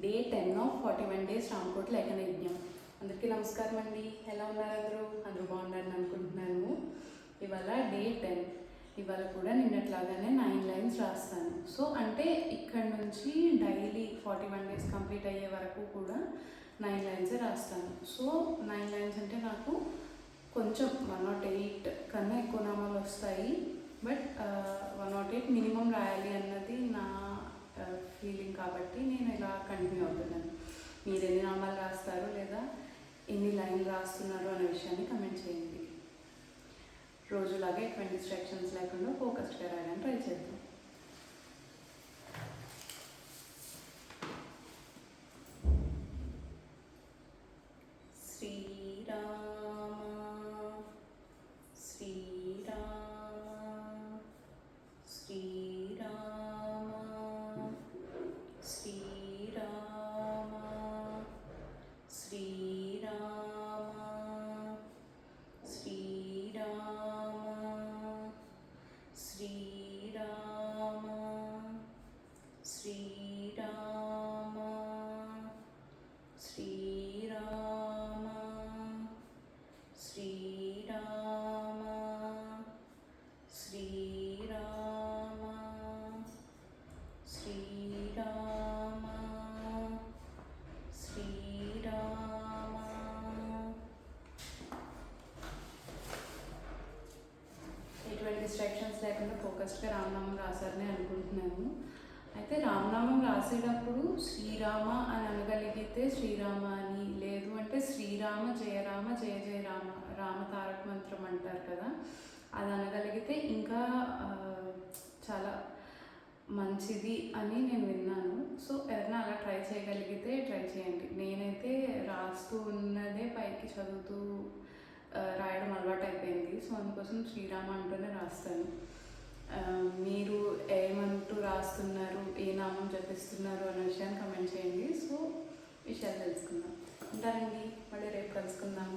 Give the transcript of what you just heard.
Day 10 of 41 days Ramakoti లేఖన యజ్ఞం. అందరికీ నమస్కారం అండి. ఎలా ఉన్నారు? అందరూ బాగున్నారని అనుకుంటున్నాను. ఇవాళ డే 10. ఇవాళ కూడా నిన్నట్లాగానే 9 లైన్స్ రాస్తాను. సో అంటే ఇక్కడ నుంచి డైలీ 41 డేస్ కంప్లీట్ అయ్యే వరకు కూడా 9 లైన్సే రాస్తాను. సో 9 లైన్స్ అంటే నాకు కొంచెం 108 కన్నా ఎక్కువ నామాలు వస్తాయి. బట్ 108 మినిమం రాయాలి అన్నది నా ఫీలింగ్ కాబట్టి నేను ఇలా కంటిన్యూ అవుతున్నాను. మీరు ఎన్ని నామాలు రాస్తారు లేదా ఎన్ని లైన్లు రాస్తున్నారు అనే విషయాన్ని కమెంట్ చేయండి. రోజులాగే ఎటువంటి డిస్ట్రాక్షన్స్ లేకుండా ఫోకస్డ్గా రాయడానికి ట్రై చేద్దాం. డిస్ట్రాక్షన్స్ లేకుండా ఫోకస్డ్గా రామనామం రాశారని అనుకుంటున్నాను. అయితే రామనామం రాసేటప్పుడు శ్రీరామ అని అనగలిగితే శ్రీరామ అని, లేదు అంటే శ్రీరామ జయ రామ జయ జయ రామ, రామ తారక మంత్రం అంటారు కదా, అది అనగలిగితే ఇంకా చాలా మంచిది అని నేను విన్నాను. సో ఎవరైనా అలా ట్రై చేయగలిగితే ట్రై చేయండి. నేనైతే రాస్తూ ఉన్నదే పైకి చదువుతూ రాయడం అలవాటు అయిపోయింది. సో అందుకోసం శ్రీరామ అంటూనే రాస్తాను. మీరు ఏమంటూ రాస్తున్నారు, ఏ నామం జపిస్తున్నారు అనే విషయాన్ని కమెంట్ చేయండి. సో విషయాలు తెలుసుకుందాం. ఉంటారండి, మళ్ళీ రేపు కలుసుకుందాం.